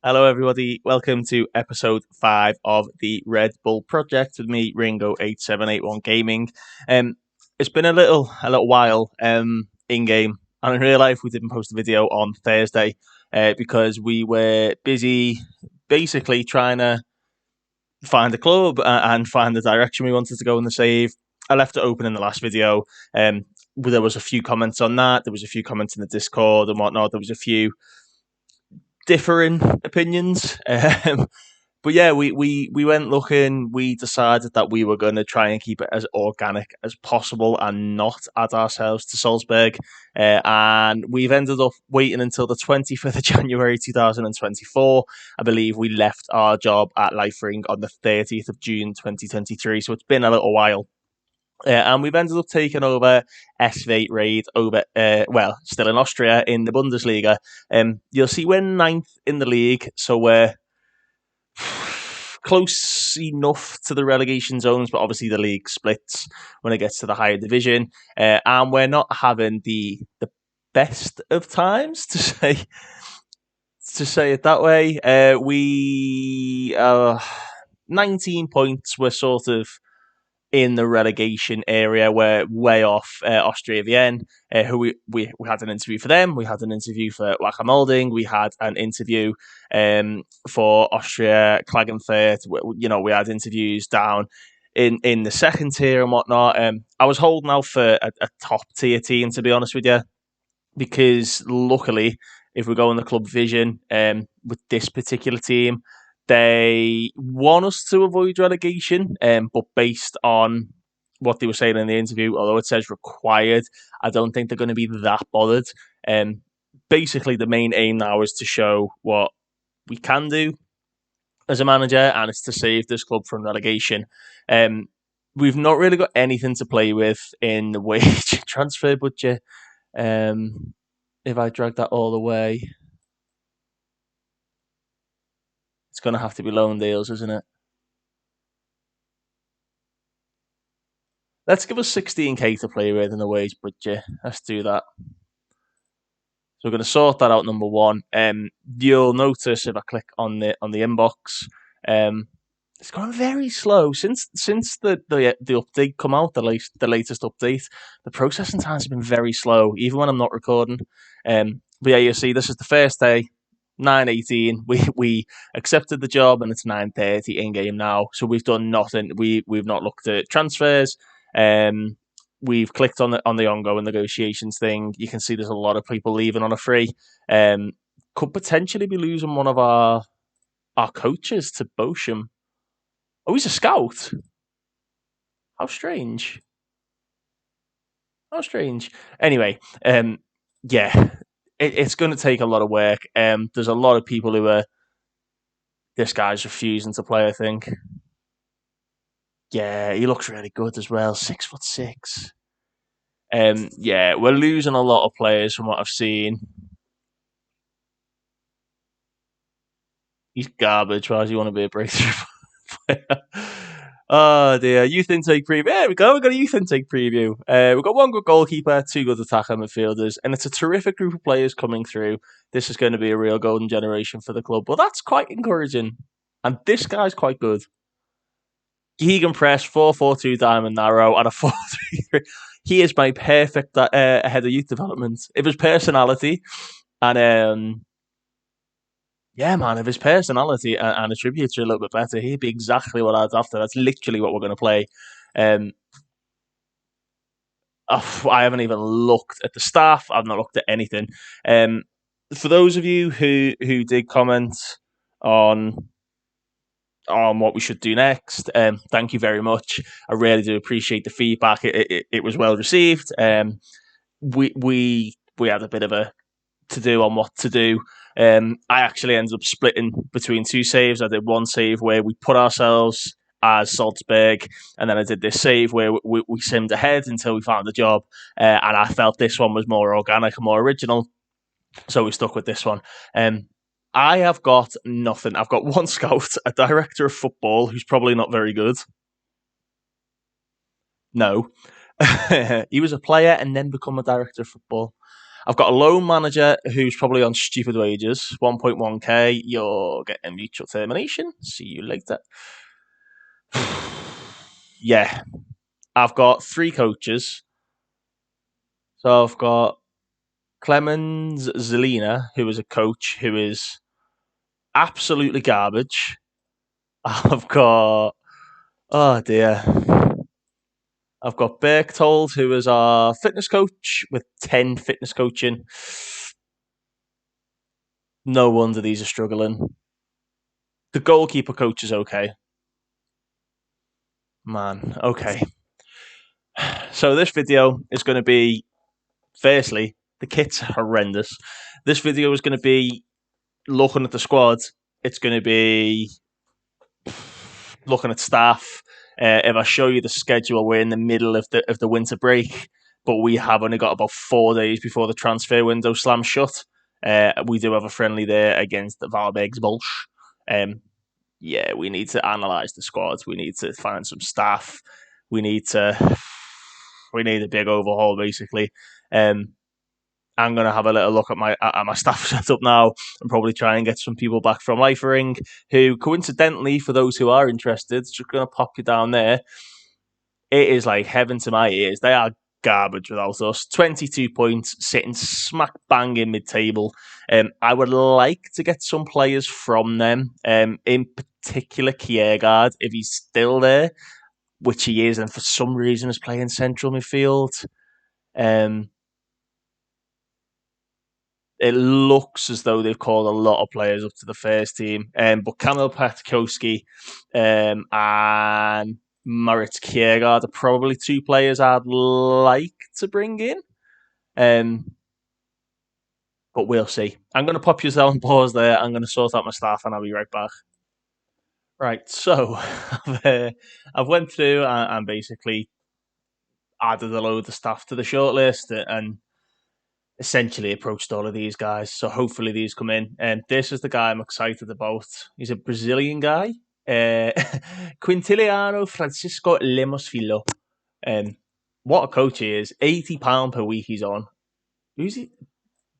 Hello, everybody. Welcome to episode 5 of the Red Bull Project with me, Ringo8781 Gaming. It's been a little while in game, and in real life, we didn't post a video on Thursday because we were busy, basically trying to find a club and find the direction we wanted to go in the save. I left it open in the last video. There was a few comments on that. There was a few comments in the Discord and whatnot. There was a few differing opinions. But yeah, we went looking. We decided that we were going to try and keep it as organic as possible and not add ourselves to Salzburg. And we've ended up waiting until the 25th of January 2024. I believe we left our job at Leifering on the 30th of June 2023. So it's been a little while. And we've ended up taking over SV Raid over, still in Austria in the Bundesliga. You'll see we're ninth in the league, so we're close enough to the relegation zones, but obviously the league splits when it gets to the higher division. And we're not having the best of times, to say it that way. We 19 points. We're sort of in the relegation area. We're way off Austria Vienna, who we had an interview for them. We had an interview for Wacker Molding. We had an interview for Austria Klagenfurt. We had interviews down in the second tier and whatnot. I was holding out for a top tier team, to be honest with you, because luckily, if we go in the club vision with this particular team, they want us to avoid relegation, but based on what they were saying in the interview, although it says required, I don't think they're going to be that bothered. Basically, the main aim now is to show what we can do as a manager, and it's to save this club from relegation. We've not really got anything to play with in the wage transfer budget. If I drag that all the way, it's going to have to be loan deals, isn't it? Let's give us 16k to play with in the wage budget. Let's do that. So we're going to sort that out. Number one. You'll notice if I click on the inbox, it's gone very slow since the update come out. The latest update, the processing times have been very slow, even when I'm not recording. But yeah, you see, this is the first day. 9:18. We accepted the job, and it's 9:30 in game now. So we've done nothing. We've not looked at transfers. We've clicked on the ongoing negotiations thing. You can see there's a lot of people leaving on a free. Could potentially be losing one of our coaches to Bochum. Oh, he's a scout. How strange. How strange. Anyway, yeah, it's going to take a lot of work. There's a lot of people who are. This guy's refusing to play, I think. Yeah, he looks really good as well. 6'6". Yeah, we're losing a lot of players from what I've seen. He's garbage. Why does he want to be a breakthrough player? Oh dear, youth intake preview. There we go. We've got a youth intake preview. We've got one good goalkeeper, two good attacker midfielders, and it's a terrific group of players coming through. This is going to be a real golden generation for the club. Well, that's quite encouraging. And this guy's quite good. Gegan press, 4-4-2 diamond narrow, and a 4-3-3. He is my perfect head of youth development. If his personality and yeah, man, if his personality and attributes are a little bit better, he'd be exactly what I'd after. That's literally what we're going to play. I haven't even looked at the staff. I've not looked at anything. For those of you who did comment on what we should do next, thank you very much. I really do appreciate the feedback. It was well received. We had a bit of a to do on what to do. I actually ended up splitting between two saves. I did one save where we put ourselves as Salzburg, and then I did this save where we simmed ahead until we found a job, and I felt this one was more organic and more original, so we stuck with this one. I have got nothing. I've got one scout, a director of football who's probably not very good. No. He was a player and then become a director of football. I've got a loan manager who's probably on stupid wages, 1.1k. You're getting mutual termination. See you later. Yeah, I've got 3 coaches. So I've got Clemens Zelina, who is a coach who is absolutely garbage. I've got, oh dear, I've got Berchtold, who is our fitness coach with 10 fitness coaching. No wonder these are struggling. The goalkeeper coach is okay. Man, okay. So this video is going to be, firstly, the kit's horrendous. This video is going to be looking at the squad. It's going to be looking at staff. If I show you the schedule, we're in the middle of the winter break, but we have only got about 4 days before the transfer window slams shut. We do have a friendly there against the Valberg's Bolsch. Yeah, we need to analyse the squads. We need to find some staff. We need a big overhaul, basically. I'm going to have a little look at my staff setup now and probably try and get some people back from Leifering who, coincidentally, for those who are interested, just going to pop you down there. It is like heaven to my ears. They are garbage without us. 22 points, sitting smack bang in mid-table. I would like to get some players from them, in particular Kiergaard, if he's still there, which he is, and for some reason is playing central midfield. It looks as though they've called a lot of players up to the first team. But Kamil Patkowski and Moritz Kiergaard are probably 2 players I'd like to bring in. But we'll see. I'm going to pop you on pause there. I'm going to sort out my staff and I'll be right back. Right, so I've went through and basically added a load of stuff to the shortlist and essentially approached all of these guys. So hopefully these come in. And this is the guy I'm excited about. He's a Brazilian guy, Quintiliano Francisco Lemos Filho. What a coach he is! £80 per week he's on. Who's he?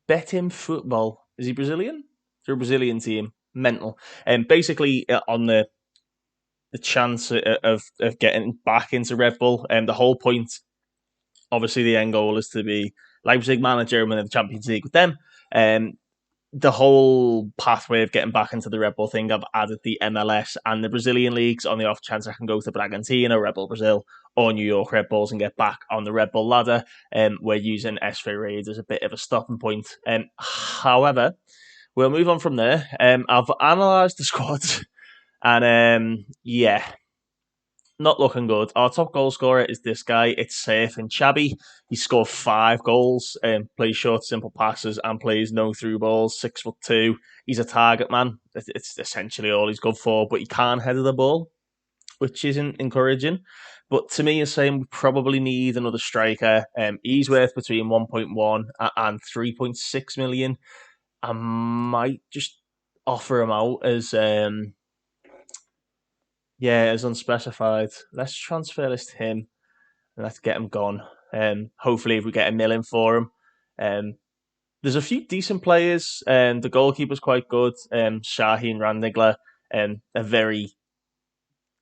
Bet him football. Is he Brazilian? Through a Brazilian team. Mental. And basically on the chance of getting back into Red Bull. And the whole point, obviously, the end goal is to be Leipzig manager and win the Champions League with them. The whole pathway of getting back into the Red Bull thing, I've added the MLS and the Brazilian leagues on the off chance I can go to Bragantino, Red Bull Brazil, or New York Red Bulls and get back on the Red Bull ladder. We're using SV Raid as a bit of a stopping point. However, we'll move on from there. I've analysed the squads, and yeah, not looking good. Our top goal scorer is this guy. It's Safe and Chabi. He scored 5 goals, plays short, simple passes, and plays no through balls. 6'2". He's a target man. It's essentially all he's good for, but he can't header the ball, which isn't encouraging. But to me, it's saying we probably need another striker. He's worth between 1.1 and 3.6 million. I might just offer him out as as unspecified. Let's transfer list him and let's get him gone. Hopefully, if we get a million for him. There's a few decent players. The goalkeeper's quite good. Shaheen Randigler, a very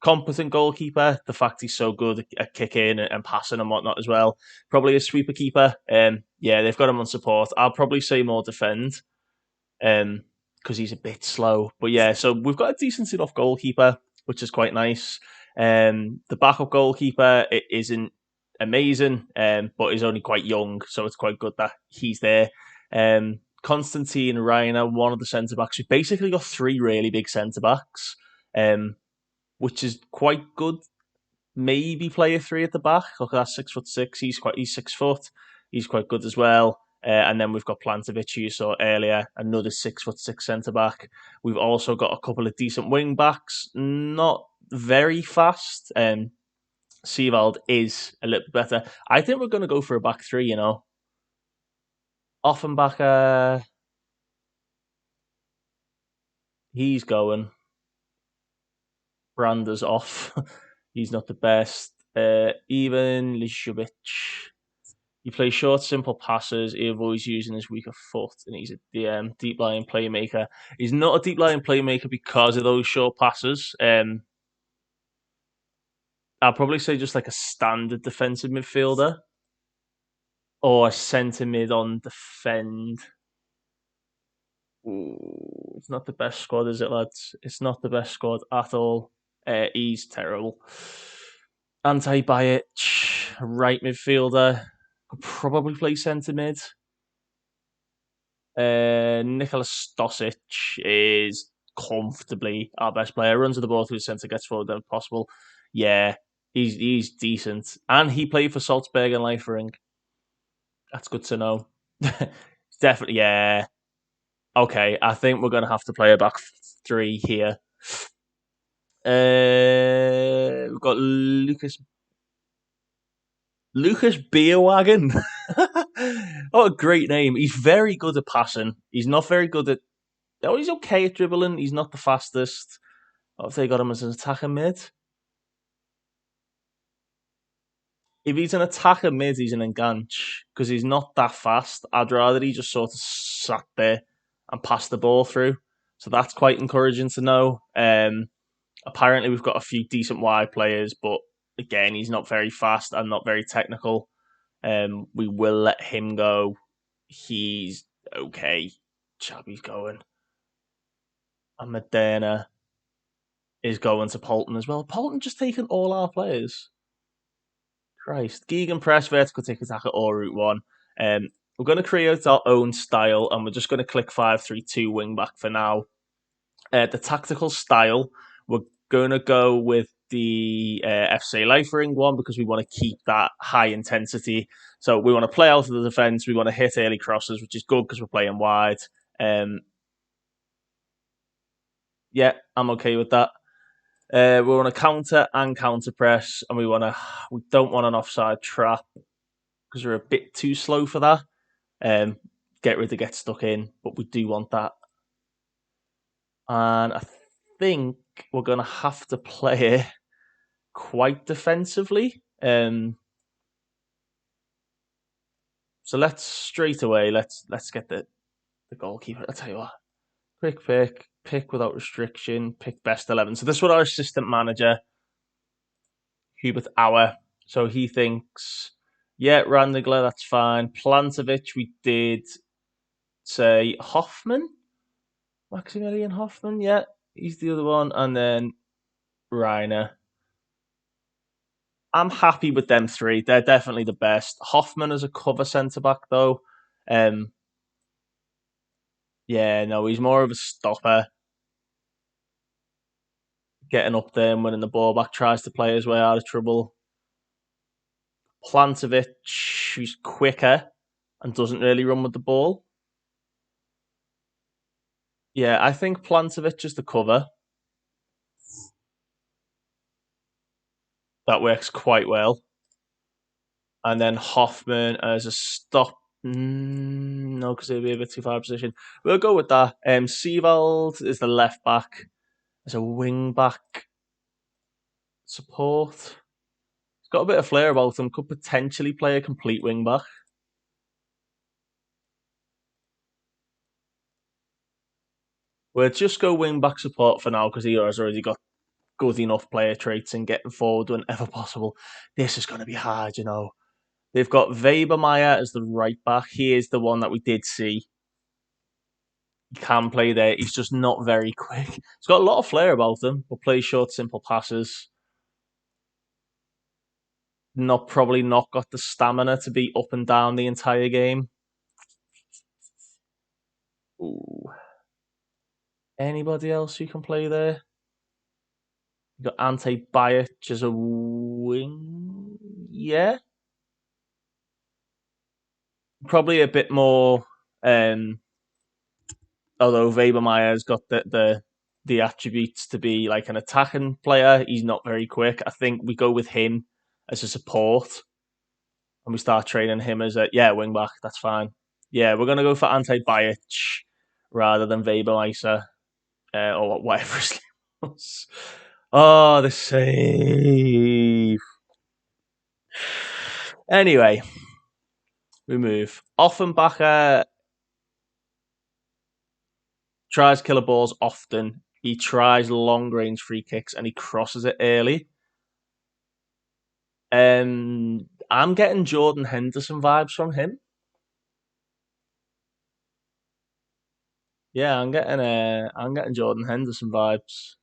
competent goalkeeper. The fact he's so good at kicking and passing and whatnot as well. Probably a sweeper keeper. They've got him on support. I'll probably say more defend. Because he's a bit slow. But yeah, so we've got a decent enough goalkeeper, which is quite nice. The backup goalkeeper, it isn't amazing, but is only quite young, so it's quite good that he's there. Constantine Reiner, one of the centre backs. We've basically got 3 really big centre backs, which is quite good. Maybe play a 3 at the back. Look at that, 6'6". He's 6 foot. He's quite good as well. And then we've got Plantovic, who you saw earlier, another 6'6" centre back. We've also got a couple of decent wing backs, not very fast. Sievald is a little bit better. I think we're going to go for a back 3. Offenbacher, he's going. Brander's off. He's not the best. Even Lishovic. He plays short, simple passes. He avoids using his weaker foot, and he's a deep lying playmaker. He's not a deep lying playmaker because of those short passes. I'll probably say just like a standard defensive midfielder or a centre mid on defend. Ooh, it's not the best squad, is it, lads? It's not the best squad at all. He's terrible. Ante Bajic, right midfielder. Could probably play centre mid. Nicholas Stosic is comfortably our best player. Runs at the ball through the centre, gets forward if possible. Yeah, he's decent. And he played for Salzburg and Leifering. That's good to know. Definitely, yeah. Okay, I think we're going to have to play a back three here. We've got Lucas Beerwagen. Oh, a great name. He's very good at passing. He's not very good at. Oh, he's okay at dribbling. He's not the fastest. What if they got him as an attacker mid? If he's an attacker mid, he's an enganche because he's not that fast. I'd rather he just sort of sat there and passed the ball through. So that's quite encouraging to know. Apparently, we've got a few decent wide players, but again, he's not very fast and not very technical. We will let him go. He's okay. Chubby's going. And Moderna is going to Polton as well. Polton just taking all our players. Christ. Gegan press, vertical tick attack at all route one. We're going to create our own style and we're just going to click 5-3-2 wing back for now. The tactical style, we're going to go with the FC Leifering one because we want to keep that high intensity. So we want to play out of the defence. We want to hit early crosses, which is good because we're playing wide. Yeah, I'm okay with that. We want to counter and counter press, and we don't want an offside trap because we're a bit too slow for that. Get rid of get stuck in, but we do want that. And I think we're going to have to play it quite defensively. So let's straight away let's get the goalkeeper. I'll tell you what, quick pick without restriction, pick best 11. So this is what our assistant manager Hubert Auer. So he thinks, yeah, Randigler, that's fine. Plantovic, we did say Hoffman, Maximilian Hoffman. Yeah, he's the other one, and then Reiner. I'm happy with them three. They're definitely the best. Hoffman as a cover centre back, though. Yeah, no, he's more of a stopper. Getting up there and winning the ball back, tries to play his way out of trouble. Plantovic, who's quicker and doesn't really run with the ball. Yeah, I think Plantovic is the cover. That works quite well. And then Hoffman as a stop. No, because it'll be a bit too far position. We'll go with that. Sievald is the left back as a wing back support. He's got a bit of flair about him. Could potentially play a complete wing back. We'll just go wing back support for now because he has already got good enough player traits and getting forward whenever possible. This is going to be hard, you know. They've got Webermeyer as the right back. He is the one that we did see. He can play there. He's just not very quick. He's got a lot of flair about him, but plays short, simple passes. Probably not got the stamina to be up and down the entire game. Ooh. Anybody else who can play there? You got Ante Bajic as a wing. Yeah. Probably a bit more although Webermeyer's got the attributes to be like an attacking player, he's not very quick. I think we go with him as a support and we start training him as a wing back. That's fine. Yeah, we're gonna go for Ante Bajic rather than Webermeister or whatever his name was. Oh, the save. Anyway, We move. Offenbacher tries killer balls often. He tries long range free kicks and he crosses it early. I'm getting Jordan Henderson vibes from him. Yeah, I'm getting Jordan Henderson vibes.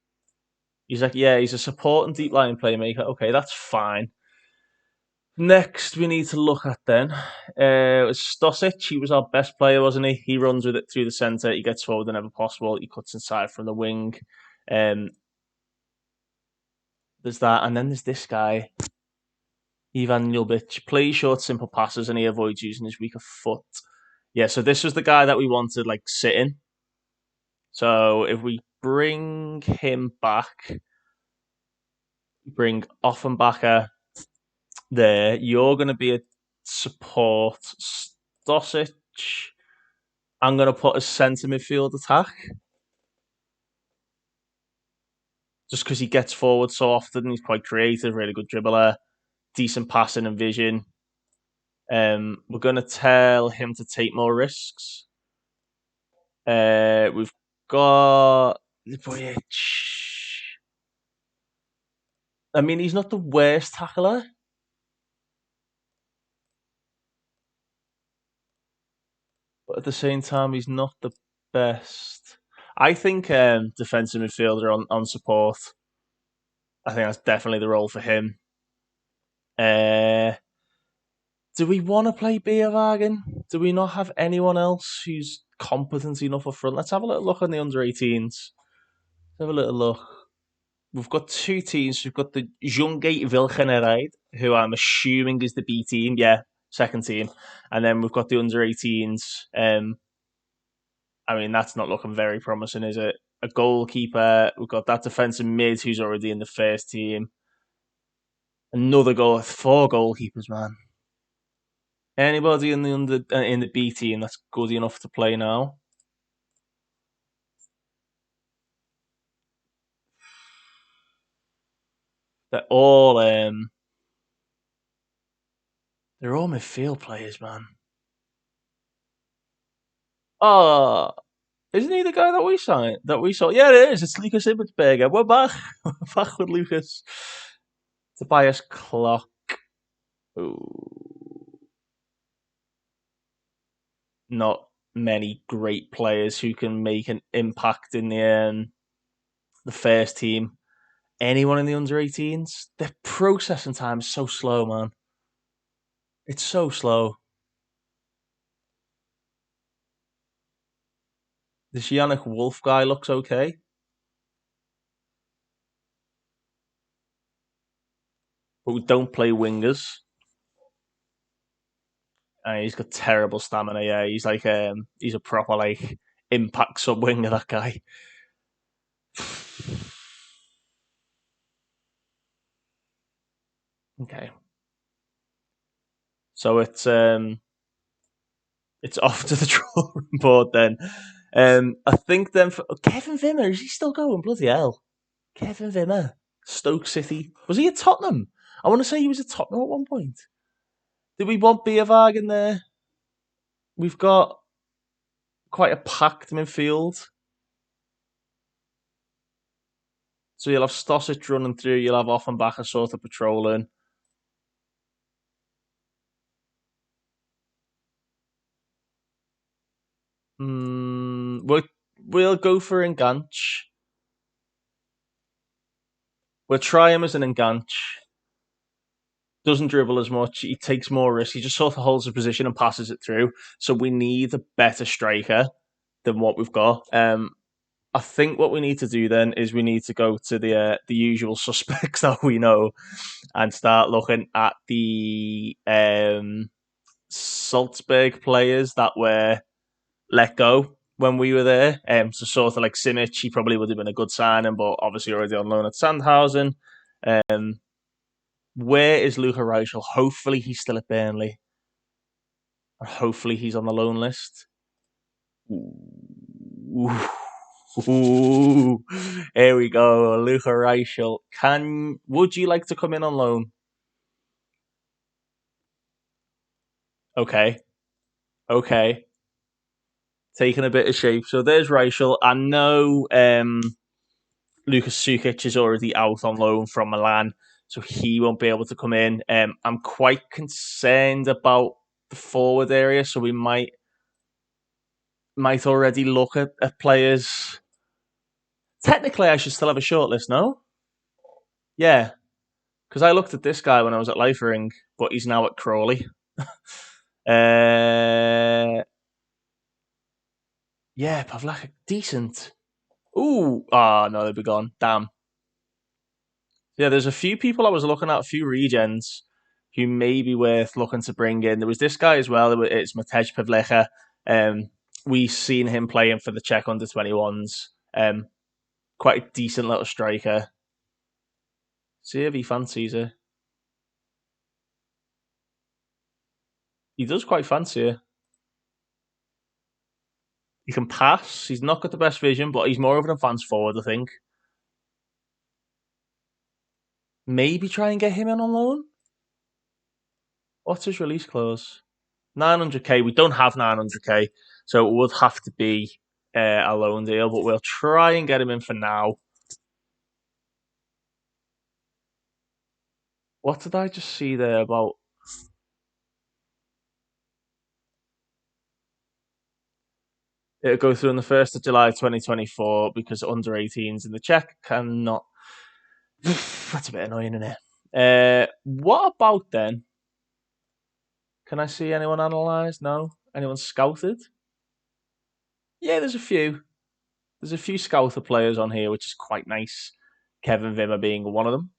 He's like, yeah, he's a support and deep line playmaker. Okay, that's fine. Next, we need to look at then. Stosic, he was our best player, wasn't he? He runs with it through the centre. He gets forward whenever possible. He cuts inside from the wing. Um, there's that, and then there's this guy, Ivan Ljubich. Plays short, simple passes, and he avoids using his weaker foot. Yeah, so this was the guy that we wanted, like sitting. So if we bring him back, bring Offenbacher there, you're going to be a support. Stosic, I'm going to put a centre midfield attack. Just because he gets forward so often, he's quite creative, really good dribbler, decent passing and vision. We're going to tell him to take more risks. We've got I mean, he's not the worst tackler, but at the same time, he's not the best. I think defensive midfielder on support. I think that's definitely the role for him. Uh, do we want to play Beerwagen? Do we not have anyone else who's competent enough up front? Let's have a little look on the under-18s. Have a little look. We've got two teams. We've got the Jungate Wilgenerijd, who I'm assuming is the B team. Yeah, second team. And then we've got the under-18s. I mean, that's not looking very promising, is it? A goalkeeper. We've got that defensive mid who's already in the first team. Another goal. 4 goalkeepers, man. Anybody in the B team that's good enough to play now? They're all midfield players, man. Oh, isn't he the guy that we signed? That we saw? Yeah, it is. It's Lucas Ibbetsberger. We're back. We're back with Lucas. Tobias Clock. Ooh. Not many great players who can make an impact in the first team. Anyone in the under 18s? Their processing time is so slow, man. It's so slow. This Yannick Wolf guy looks okay, but we don't play wingers. He's got terrible stamina. Yeah, he's like he's a proper like impact sub winger. That guy. Okay, so it's off to the drawing board then. I think then for Kevin Vimmer, is he still going? Bloody hell, Kevin Vimmer, Stoke City. Was he at Tottenham? I want to say he was at Tottenham at one point. Did we want Beerwagen there? We've got quite a packed midfield. So you'll have Stosic running through, you'll have Offenbacher sort of patrolling. We'll go for Enganche. We'll try him as an Enganche. Doesn't dribble as much. He takes more risk. He just sort of holds the position and passes it through. So we need a better striker than what we've got. I think what we need to do then is we need to go to the usual suspects that we know and start looking at the Salzburg players that were let go when we were there. So sort of like Simic, he probably would have been a good signing, but obviously already on loan at Sandhausen. Where is Luca Reichel? Hopefully he's still at Burnley. And hopefully he's on the loan list. Ooh. Here we go, Luca Reichel. Would you like to come in on loan? Okay. Okay, taking a bit of shape. So there's Reichel. I know Lucas Sukic is already out on loan from Milan, so he won't be able to come in. I'm quite concerned about the forward area, so we might already look at players. Technically, I should still have a shortlist, no? Yeah, because I looked at this guy when I was at Leifering, but he's now at Crawley. Uh, yeah, Pavlak, decent. Ooh, no, they'd be gone. Damn. Yeah, there's a few people I was looking at, a few regens who may be worth looking to bring in. There was this guy as well. It's Matej Pavlecha. We've seen him playing for the Czech under 21s. Quite a decent little striker. See if he fancies it. He does quite fancy it. He can pass. He's not got the best vision, but he's more of an advanced forward, I think. Maybe try and get him in on loan. What's his release clause? 900k. We don't have 900k, so it would have to be a loan deal, but we'll try and get him in for now. What did I just see there about? It'll go through on the 1st of July 2024 because under 18s in the Czech cannot. That's a bit annoying, isn't it? What about then? Can I see anyone analysed? No? Anyone scouted? Yeah, there's a few. There's a few scouter players on here, which is quite nice. Kevin Vimmer being one of them.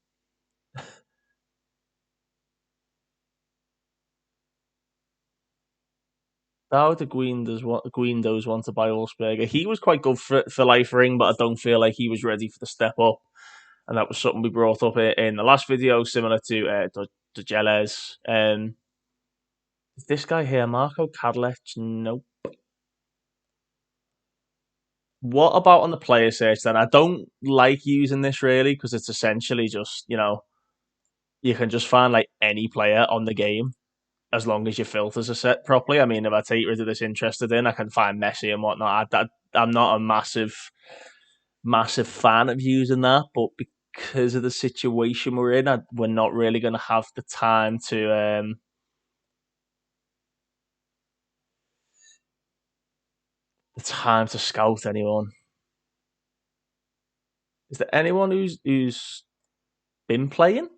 How the Guindos want to buy Ulsberger? He was quite good for Leifering, but I don't feel like he was ready for the step up. And that was something we brought up in the last video, similar to Dogeles. This guy here, Marco Kadlec? Nope. What about on the player search then? I don't like using this really because it's essentially just, you can just find like any player on the game as long as your filters are set properly. I mean, if I take rid of this interested in, I can find Messi and whatnot. I'm not a massive fan of using that, but because of the situation we're in, we're not really going to have the time to scout anyone. Is there anyone who's been playing?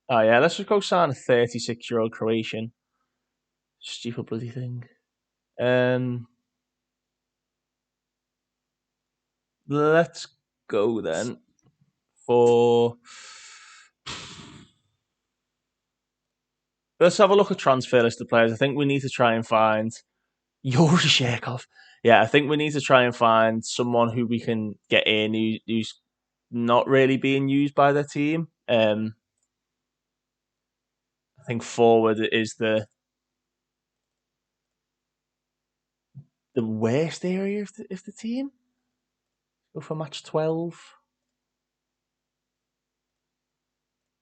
Oh yeah, let's just go sign a 36-year-old Croatian. Stupid bloody thing. Um, let's go then for. Let's have a look at transfer list of players. I think we need to try and find Yuri Sherkov. Yeah, I think we need to try and find someone who we can get in who's not really being used by their team. I think forward is the worst area of the team. Go for match 12.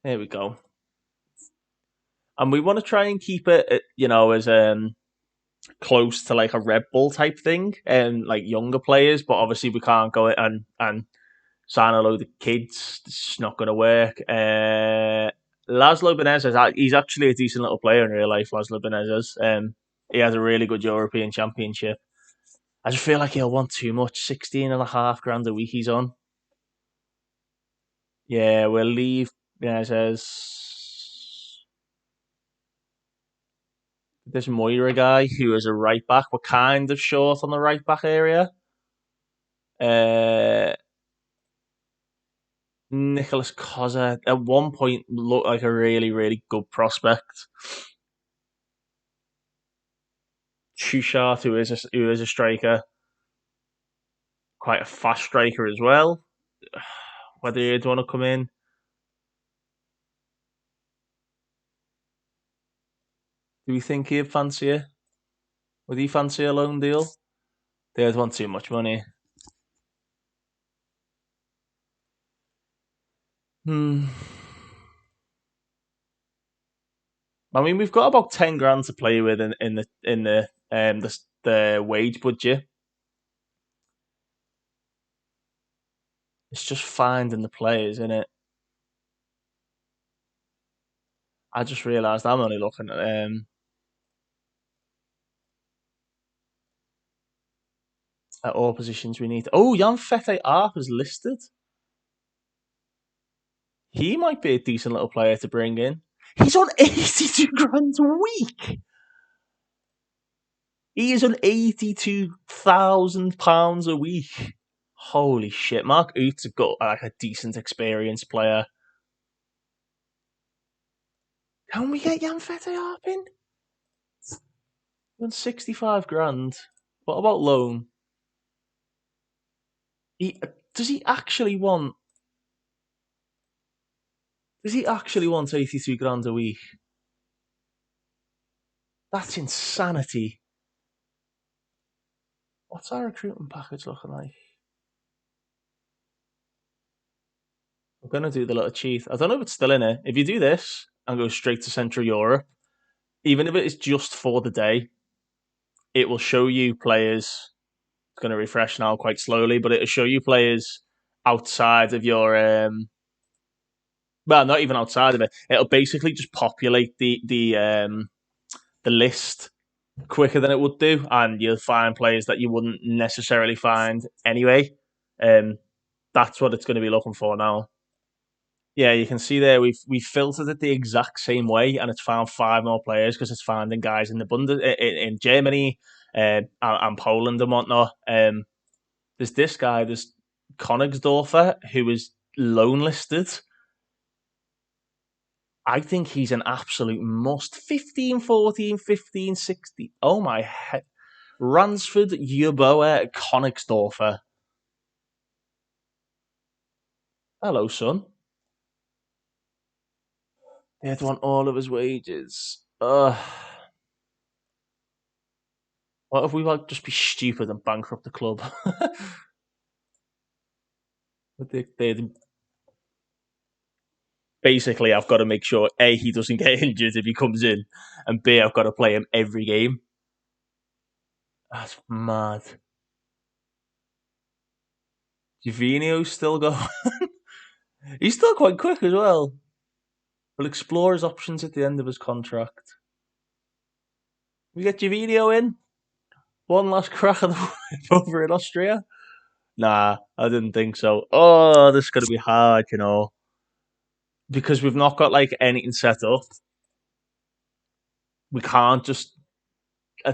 There we go. And we want to try and keep it, as close to like a Red Bull type thing, and like younger players. But obviously, we can't go and sign a load of kids. It's just not going to work. Laszlo Benezes, he's actually a decent little player in real life. Laszlo Benezes, he has a really good European Championship. I just feel like he'll want too much. 16.5 grand a week he's on. Yeah, we'll leave Benezes. This Moira guy who is a right back. We're kind of short on the right back area. Uh, Nicholas Koza at one point looked like a really, really good prospect. Chushart, who is a striker, quite a fast striker as well. Whether you'd want to come in, do we think he'd fancy it? Would he fancy a loan deal? They'd want too much money. Hmm. I mean, we've got about 10 grand to play with in the wage budget. It's just finding the players, isn't it? I just realised I'm only looking at all positions we need. Oh, Jan Fete Arp is listed. He might be a decent little player to bring in. He's on 82 grand a week. He is on £82,000 a week. Holy shit. Mark Oots has got like a decent experienced player. Can we get Jan Fete Arp in? On 65 grand. What about loan? He, does he actually want Does he actually want 82 grand a week? That's insanity. What's our recruitment package looking like? I'm going to do the little cheat. I don't know if it's still in it. If you do this and go straight to Central Europe, even if it is just for the day, it will show you players. It's going to refresh now quite slowly, but it'll show you players outside of your. Well, not even outside of it. It'll basically just populate the list quicker than it would do, and you'll find players that you wouldn't necessarily find anyway. Um, that's what it's going to be looking for now. Yeah, you can see there we filtered it the exact same way, and it's found five more players because it's finding guys in the in Germany and Poland and whatnot. There's this guy, there's Konigsdorfer, who is loan listed. I think he's an absolute must. 15, 14, 15, 16. Oh my head. Ransford, Yeboah, Konigsdorfer. Hello, son. They'd want all of his wages. What if we like just be stupid and bankrupt the club? Basically, I've got to make sure A, he doesn't get injured if he comes in, and B, I've got to play him every game. That's mad. Jovino's still going. He's still quite quick as well. We'll explore his options at the end of his contract. We get Jovino in. One last crack of the whip over in Austria. Nah, I didn't think so. Oh, this is going to be hard, because we've not got like anything set up. We can't just.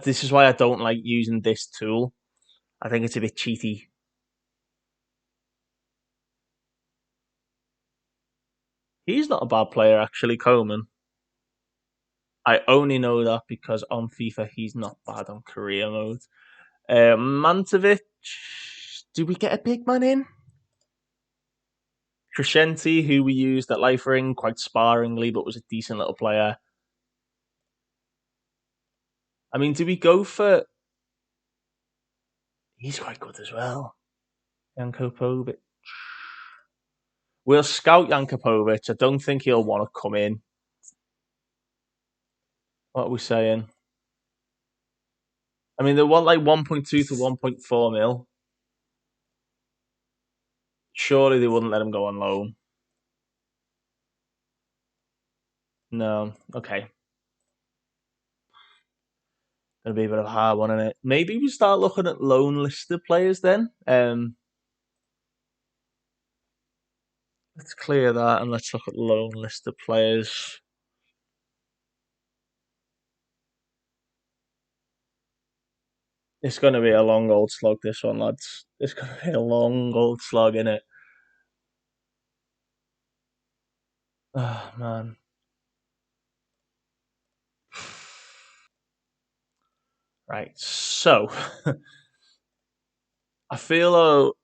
This is why I don't like using this tool. I think it's a bit cheaty. He's not a bad player, actually, Coleman. I only know that because on FIFA he's not bad on career mode. Mantovic, do we get a big man in? Crescenti, who we used at Leifering quite sparingly, but was a decent little player. I mean, do we go for? He's quite good as well. Janko Povic. We'll scout Jankovic. I don't think he'll want to come in. What are we saying? I mean, they want like 1.2 to 1.4 mil. Surely they wouldn't let him go on loan. No. Okay. Gonna be a bit of a hard one, isn't it? Maybe we start looking at loan listed players then. Let's clear that and let's look at loan listed players. It's going to be a long old slog, this one, lads. It's going to be a long old slog, innit? Oh, man. Right, so I feel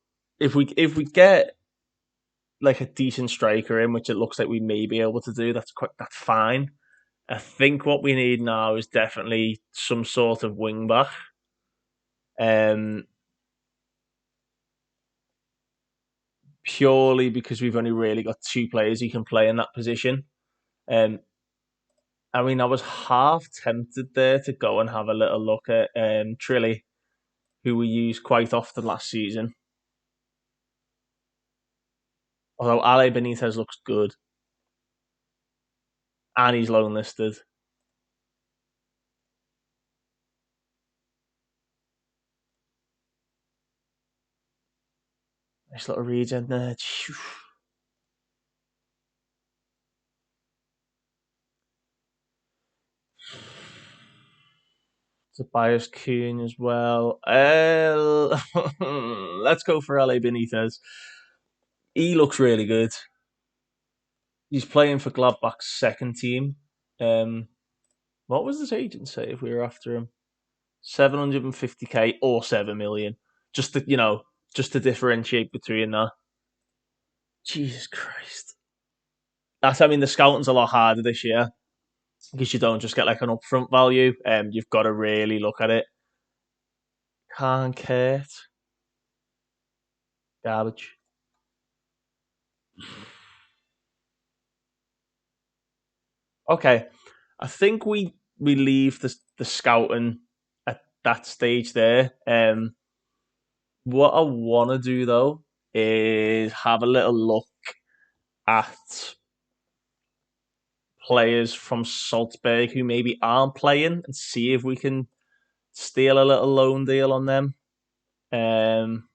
if we get like a decent striker in, which it looks like we may be able to do, that's fine. I think what we need now is definitely some sort of wing back. Purely because we've only really got two players who can play in that position. Um, I mean, I was half tempted there to go and have a little look at Trilly, who we used quite often last season. Although Ale Benitez looks good, and he's loan listed. Nice little regen there. Tobias Kuhn as well. Let's go for Ale Benitez. He looks really good. He's playing for Gladbach's second team. Um, what was this agent say if we were after him? 750k or 7 million. Just to, just to differentiate between that. Jesus Christ. I mean, the scouting's a lot harder this year because you don't just get like an upfront value. You've got to really look at it. Can't Kurt. Garbage. Okay. I think we leave the scouting at that stage there. What I want to do though is have a little look at players from Salzburg who maybe aren't playing and see if we can steal a little loan deal on them. Um,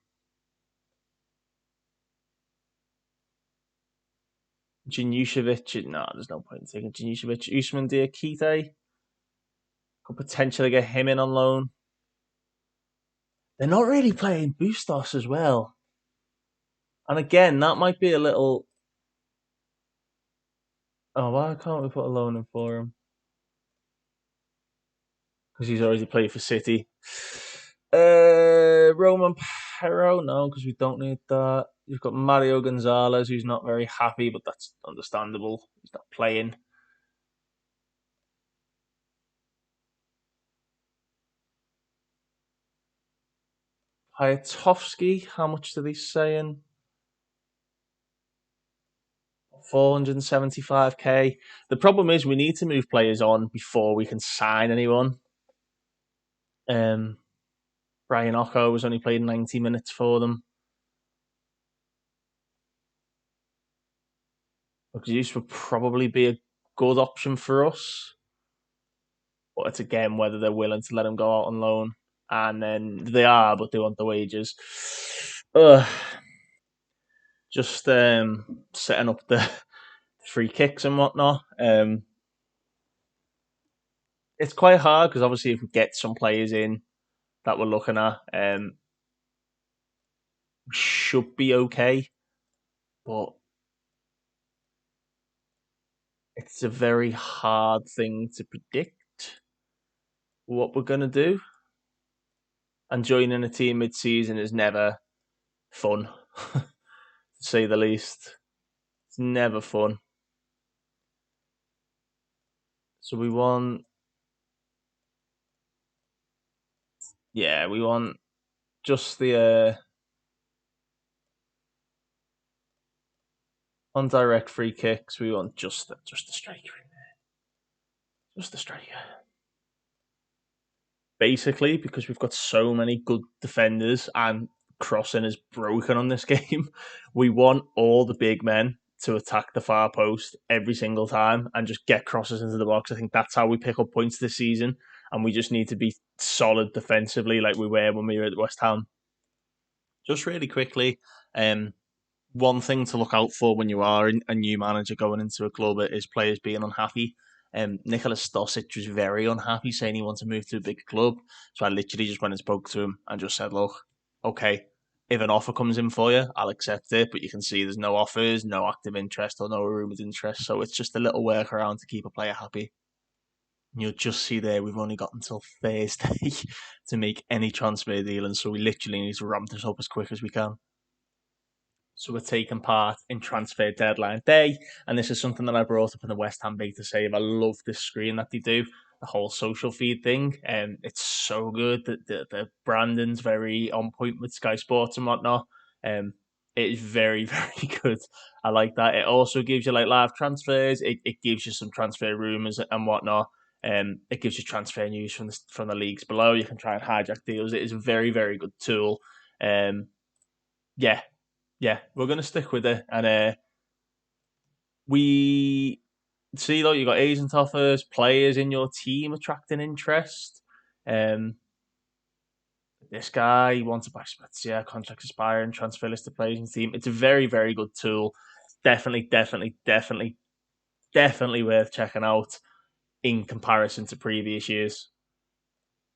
Janušević, no, there's no point in taking Janušević. Usman Diakite could potentially get him in on loan. They're not really playing Bustos as well. And again, that might be a little. Oh, why can't we put a loan in for him? Because he's already played for City. Roman Perro, no, because we don't need that. You've got Mario Gonzalez, who's not very happy, but that's understandable. He's not playing. Hyatovsky, how much are they saying? 475k. The problem is we need to move players on before we can sign anyone. Um, Brian Ocko was only played 90 minutes for them. This would probably be a good option for us. But it's again whether they're willing to let him go out on loan. And then they are, but they want the wages. Ugh. Just setting up the free kicks and whatnot. It's quite hard because obviously if we get some players in that we're looking at, should be okay. But it's a very hard thing to predict what we're going to do. And joining a team mid-season is never fun, to say the least. It's never fun. So we want, we want just the on direct free kicks. We want just the striker in there, just the striker. Basically, because we've got so many good defenders and crossing is broken on this game, we want all the big men to attack the far post every single time and just get crosses into the box. I think that's how we pick up points this season, and we just need to be solid defensively like we were when we were at West Ham. Just really quickly, one thing to look out for when you are a new manager going into a club is players being unhappy. Nicholas Stosic was very unhappy, saying he wanted to move to a bigger club. So I literally just went and spoke to him and just said, look, okay, if an offer comes in for you, I'll accept it. But you can see there's no offers, no active interest or no rumoured interest. So it's just a little workaround to keep a player happy. And you'll just see there we've only got until Thursday to make any transfer dealings. So we literally need to ramp this up as quick as we can. So we're taking part in transfer deadline day. And this is something that I brought up in the West Ham beta save. I love this screen that they do, the whole social feed thing. And it's so good that the Brandon's very on point with Sky Sports and whatnot. It is very, very good. I like that. It also gives you like live transfers. It gives you some transfer rumors and whatnot. It gives you transfer news from the leagues below. You can try and hijack deals. It is a very, very good tool. Um, yeah, yeah, we're gonna stick with it, and we see though you got agent offers, players in your team attracting interest. Um, this guy wants to buy Spezia, contract expiring, transfer list of players in the team. It's a very, very good tool. Definitely, definitely, definitely, definitely worth checking out in comparison to previous years.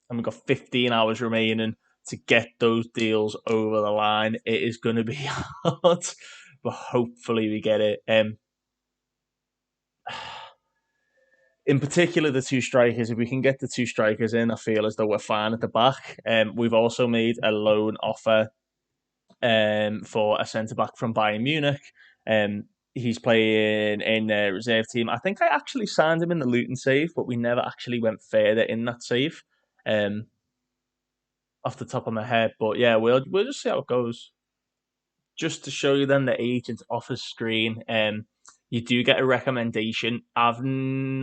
And we've got 15 hours remaining to get those deals over the line. It is going to be hard, but hopefully we get it. In particular, the two strikers. If we can get the two strikers in, I feel as though we're fine at the back. We've also made a loan offer for a centre back from Bayern Munich. He's playing in the reserve team. I think I actually signed him in the Luton save, but we never actually went further in that save. Um, off the top of my head, but yeah, we'll just see how it goes. Just to show you then the agent offers screen, you do get a recommendation. I don't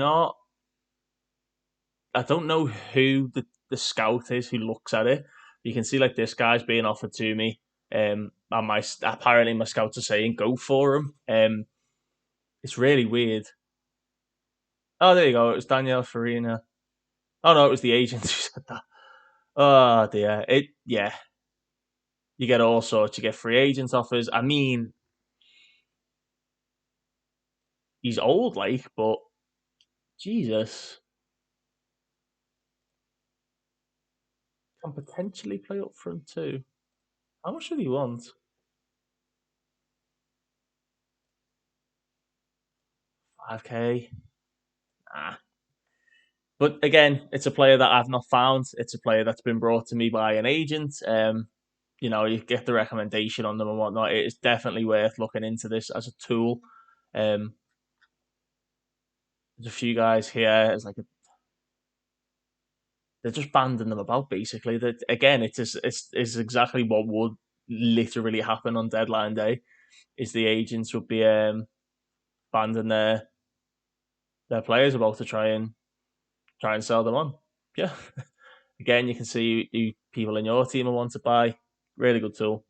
know who the scout is who looks at it. You can see like this guy's being offered to me. And apparently my scouts are saying go for him. It's really weird. Oh, there you go. It was Daniel Farina. Oh no, it was the agent who said that. Oh dear. Yeah. You get all sorts. You get free agent offers. I mean, he's old, like, but Jesus can potentially play up front too. How much do he want? 5K. Nah. But again, it's a player that I've not found. It's a player that's been brought to me by an agent. You get the recommendation on them and whatnot. It is definitely worth looking into this as a tool. Um, there's a few guys here. They're just banding them about basically. That again, it's exactly what would literally happen on deadline day. Is the agents would be banding their players about to try and sell them on. Yeah. Again, you can see who people in your team will want to buy. Really good tool.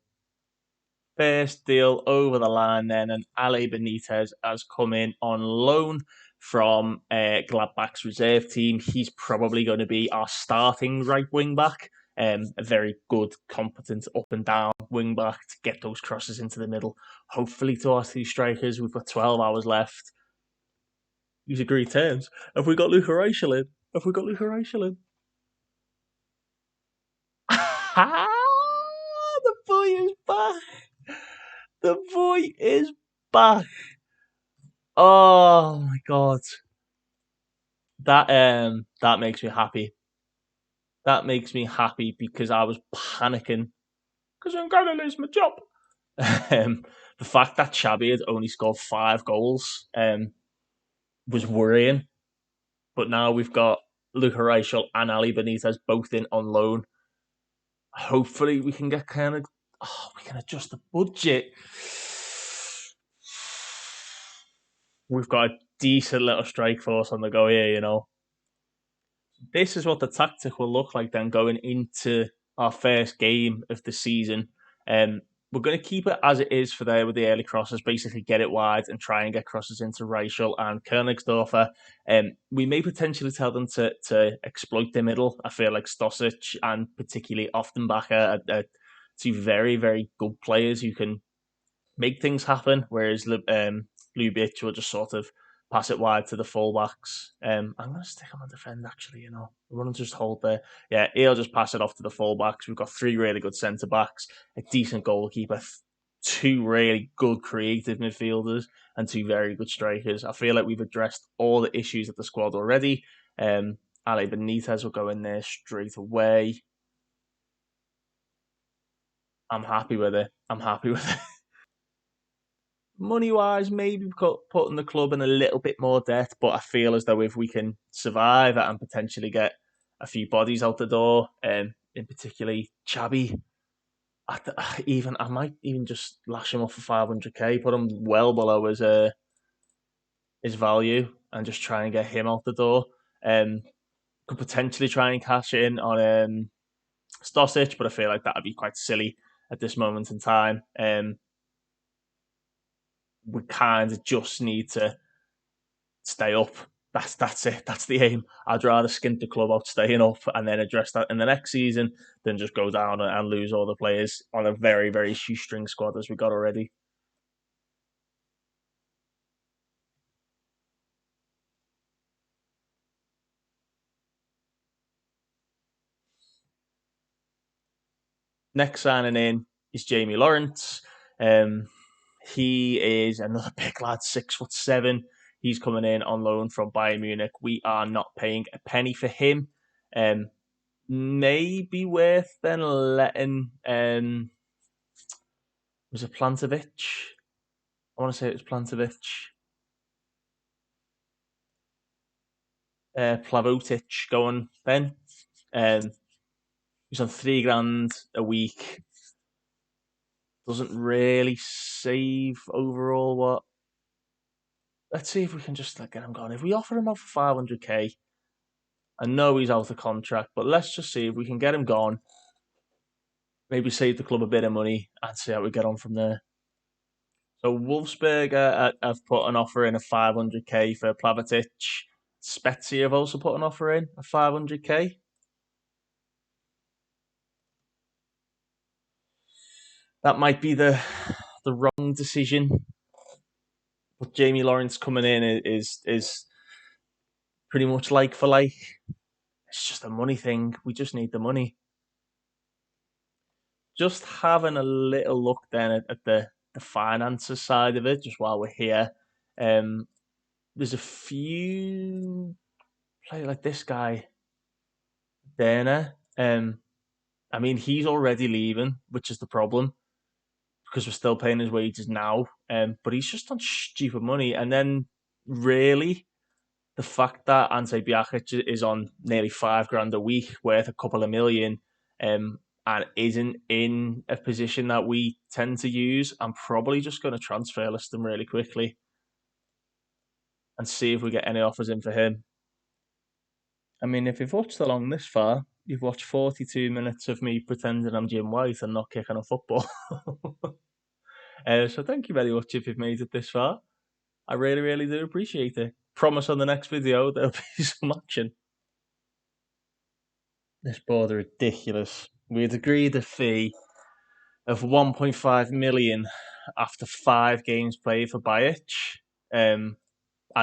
First deal over the line then, and Ali Benitez has come in on loan from Gladbach's reserve team. He's probably going to be our starting right wing back. A very good, competent up and down wing back to get those crosses into the middle. Hopefully, to our two strikers, we've got 12 hours left. Use agreed terms. Have we got Luca Reichel in? Have we got Luca Reichel in? The boy is back. The boy is back. Oh my god. That makes me happy. That makes me happy because I was panicking because I'm gonna lose my job. Um, the fact that Xabi had only scored 5 goals was worrying, but now we've got Luca Reichel and Ali Benitez both in on loan. Hopefully, we can get we can adjust the budget. We've got a decent little strike force on the go here, you know. This is what the tactic will look like then going into our first game of the season. We're going to keep it as it is for there with the early crosses, basically get it wide and try and get crosses into Reichel and Königsdorfer. We may potentially tell them to exploit the middle. I feel like Stosic and particularly Offenbacher are two very, very good players who can make things happen, whereas Lubitsch will just sort of pass it wide to the fullbacks. I'm going to stick him on defend, actually, you know. We're going to just hold there. Yeah, he'll just pass it off to the fullbacks. We've got 3 really good centre backs, a decent goalkeeper, 2 really good creative midfielders, and 2 very good strikers. I feel like we've addressed all the issues of the squad already. Ali Benitez will go in there straight away. I'm happy with it. I'm happy with it. Money wise, maybe putting the club in a little bit more debt, but I feel as though if we can survive it and potentially get a few bodies out the door, in particularly Xabi, Even I might even just lash him off for 500k, put him well below his value, and just try and get him out the door. Could potentially try and cash in on Stosic, but I feel like that would be quite silly at this moment in time. We kind of just need to stay up. That's it. That's the aim. I'd rather skint the club out staying up and then address that in the next season than just go down and lose all the players on a very, very shoestring squad as we got already. Next signing in is Jamie Lawrence. Um, he is another big lad, 6'7". He's coming in on loan from Bayern Munich. We are not paying a penny for him. Maybe worth then letting was it Plantovic? I want to say it was Plantovic. Plavotic going then. He's on 3 grand a week. Doesn't really save overall. What? Let's see if we can just get him going. If we offer him up for 500k, I know he's out of contract, but let's just see if we can get him gone. Maybe save the club a bit of money and see how we get on from there. So Wolfsburg have put an offer in of 500k for Plavatic. Spezia have also put an offer in of 500k. That might be the wrong decision. But Jamie Lawrence coming in is pretty much like for like. It's just a money thing. We just need the money. Just having a little look then at the finances side of it, just while we're here. Um, there's a few play like this guy, Dana. I mean, he's already leaving, which is the problem because we're still paying his wages now. But he's just on stupid money, and then really the fact that Ante Biakic is on nearly 5 grand a week, worth a couple of million, and isn't in a position that we tend to use, I'm probably just going to transfer list him really quickly and see if we get any offers in for him. I mean, if you've watched along this far, you've watched 42 minutes of me pretending I'm Jim White and not kicking a football. So thank you very much if you've made it this far. I really, really do appreciate it. Promise on the next video there'll be some action. This board are ridiculous. We had agreed a fee of 1.5 million after 5 games played for Bajic, and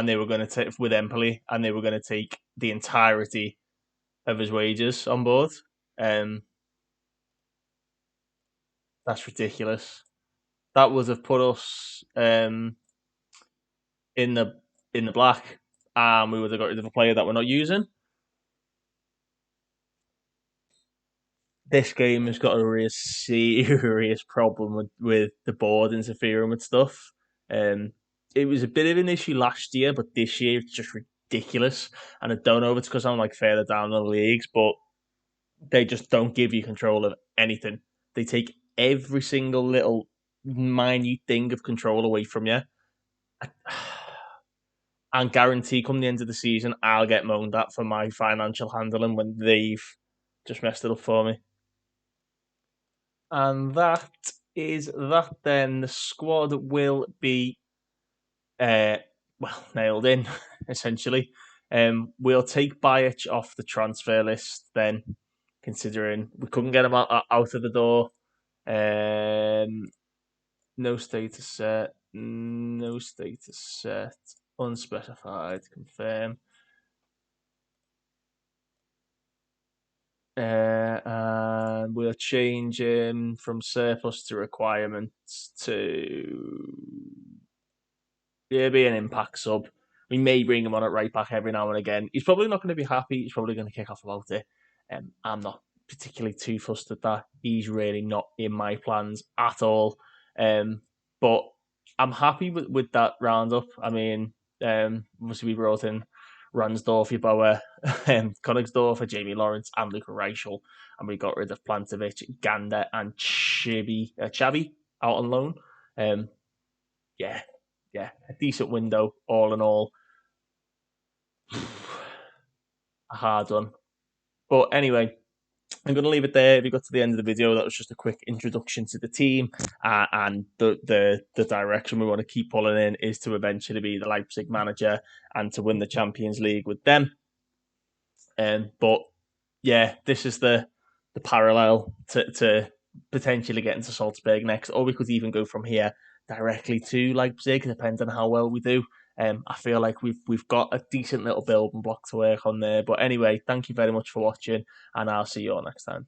they were going to take with Empoli, and they were going to take the entirety of his wages on board. That's ridiculous. That would have put us in the black, and we would have got rid of a player that we're not using. This game has got a real serious problem with the board interfering with stuff. It was a bit of an issue last year, but this year it's just ridiculous. And I don't know if it's because I'm like further down in the leagues, but they just don't give you control of anything. They take every single little minute thing of control away from you. And guarantee come the end of the season, I'll get moaned at for my financial handling when they've just messed it up for me. And that is that then. The squad will be nailed in, essentially. We'll take Bajic off the transfer list then, considering we couldn't get him out of the door. No status set, unspecified, confirm. And we'll change him from surplus to requirements to be an impact sub. We may bring him on at right back every now and again. He's probably not going to be happy. He's probably going to kick off about it. I'm not particularly too fussed at that. He's really not in my plans at all. But I'm happy with that roundup. I mean, obviously we brought in Ransdorf, Yeboah, Königsdorfer, Jamie Lawrence, and Luca Reichel. And we got rid of Plantovic, Gander, and Chabi out on loan. Yeah, a decent window all in all. A hard one. But anyway, I'm going to leave it there. If you got to the end of the video, that was just a quick introduction to the team and the direction we want to keep pulling in is to eventually be the Leipzig manager and to win the Champions League with them. But yeah, this is the parallel to potentially getting to Salzburg next, or we could even go from here directly to Leipzig, depending on how well we do. I feel like we've got a decent little building block to work on there. But anyway, thank you very much for watching, and I'll see you all next time.